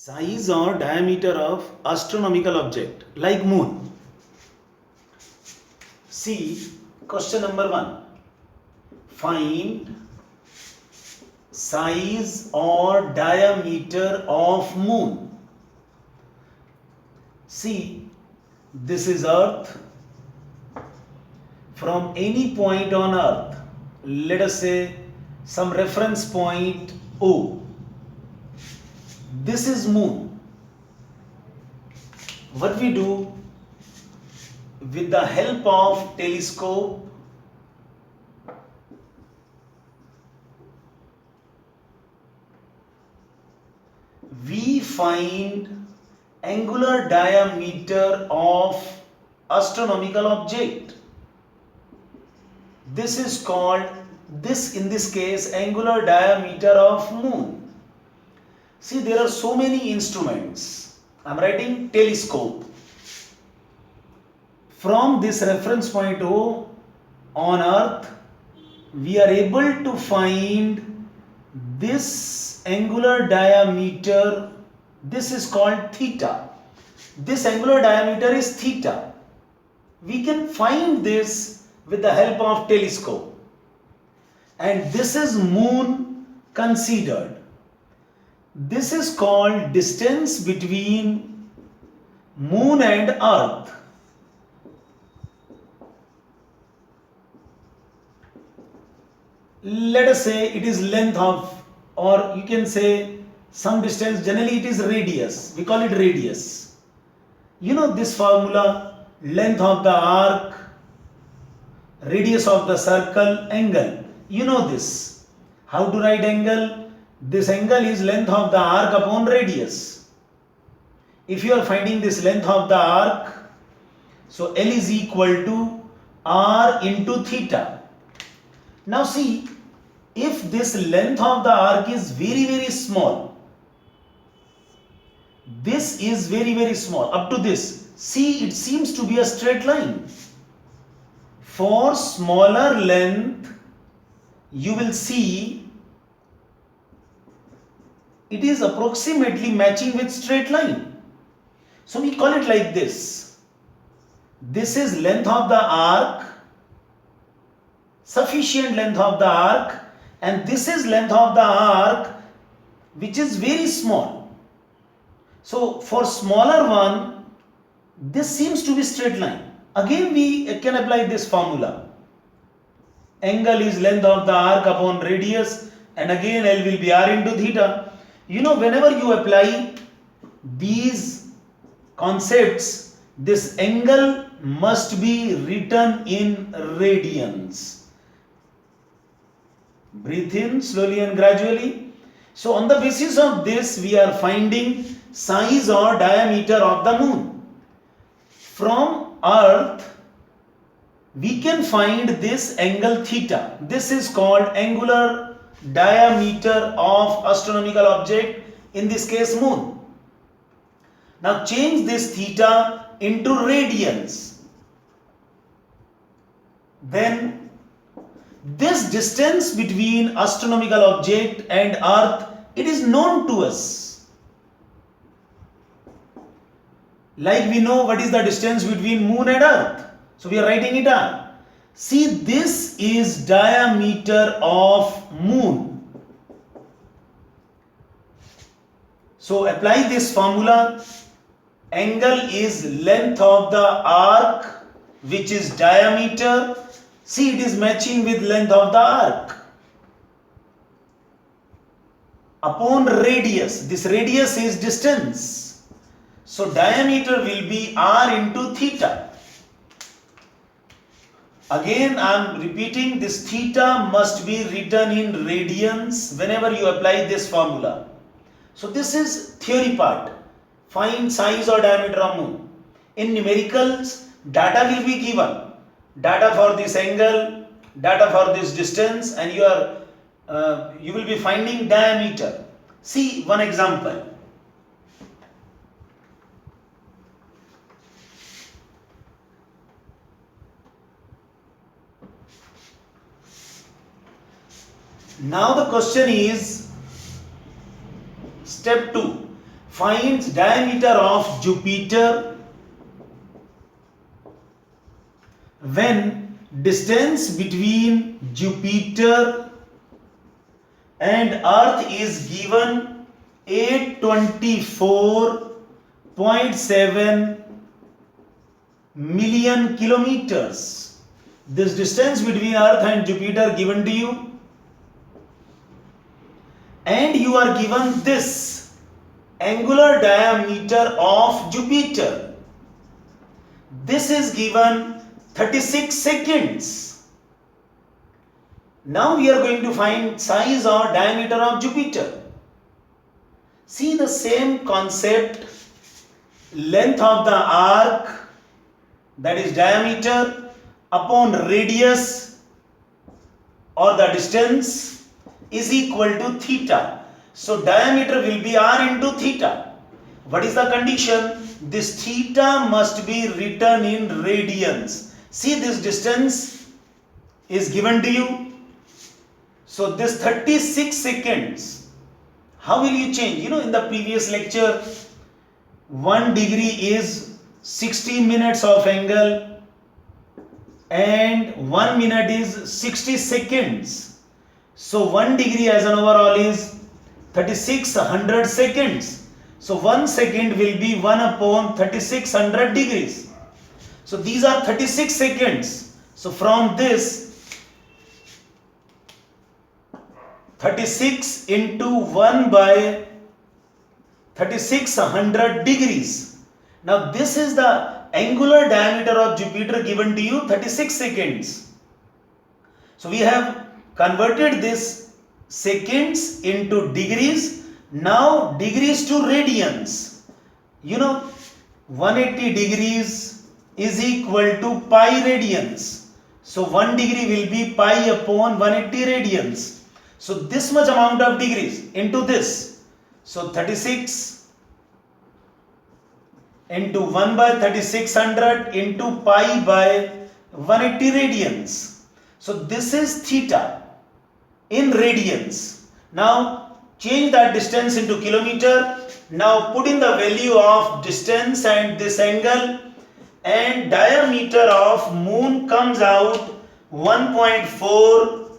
Size or diameter of astronomical object like moon. See question number 1. Find size or diameter of moon. See, this is earth. From any point on earth, let us say some reference point O. This is moon. What we do, with the help of telescope, we find angular diameter of astronomical object. This is called, in this case, angular diameter of moon. See, there are so many instruments. I am writing telescope. From this reference point O on earth, we are able to find this angular diameter. This is called theta. This angular diameter is theta. We can find this with the help of telescope. And this is moon considered. This is called distance between moon and earth. Let us say it is length of, or you can say some distance, generally it is radius. We call it radius. You know this formula, length of the arc, radius of the circle, angle. You know this. How to write angle? This angle is length of the arc upon radius. If you are finding this length of the arc, so L is equal to R into theta. Now see, if this length of the arc is very small, this is very small, up to this, see, it seems to be a straight line. For smaller length, you will see it is approximately matching with straight line. So we call it like this. This is length of the arc, sufficient length of the arc, and this is length of the arc which is very small. So for smaller one, this seems to be straight line. Again we can apply this formula. Angle is length of the arc upon radius, and again L will be R into theta. You know, whenever you apply these concepts, this angle must be written in radians. Breathe in slowly and gradually. So on the basis of this, we are finding size or diameter of the moon. From earth, we can find this angle theta. This is called angular diameter of astronomical object, in this case moon. Now change this theta into radians. Then this distance between astronomical object and earth, it is known to us. Like we know what is the distance between moon and earth. So we are writing it down. See, this is diameter of moon. So apply this formula. Angle is length of the arc, which is diameter. See, it is matching with length of the arc upon radius. This radius is distance. So diameter will be R into theta. Again I am repeating, this theta must be written in radians whenever you apply this formula. So this is theory part. Find size or diameter of moon. In numericals, data will be given. Data for this angle, data for this distance, and you will be finding diameter. See one example. Now the question is, step 2. finds diameter of Jupiter when distance between Jupiter and Earth is given 824.7 million kilometers. This distance between Earth and Jupiter given to you, and you are given this angular diameter of Jupiter. This is given 36 seconds. Now we are going to find size or diameter of Jupiter. See the same concept, length of the arc, that is diameter, upon radius or the distance is equal to theta. So diameter will be r into theta. What is the condition? This theta must be written in radians. See, this distance is given to you. So this 36 seconds, how will you change? In the previous lecture, 1 degree is 60 minutes of angle and 1 minute is 60 seconds. So 1 degree as an overall is 3600 seconds. So 1 second will be 1 upon 3600 degrees. So these are 36 seconds. So from this, 36 into 1 by 3600 degrees. Now this is the angular diameter of Jupiter given to you, 36 seconds. So we have converted this seconds into degrees. Now degrees to radians. 180 degrees is equal to pi radians. So 1 degree will be pi upon 180 radians. So this much amount of degrees into this. So 36 into 1 by 3600 into pi by 180 radians. So this is theta in radians. Now change that distance into kilometer. Now put in the value of distance and this angle, and diameter of moon comes out 1.4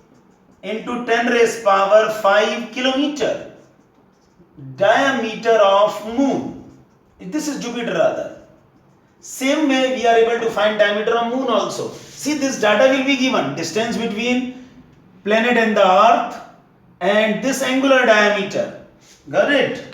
into 10 raised power 5 kilometer. Diameter of moon. This is Jupiter rather. Same way we are able to find diameter of moon also. See, this data will be given. Distance between planet and the earth and this angular diameter. Got it?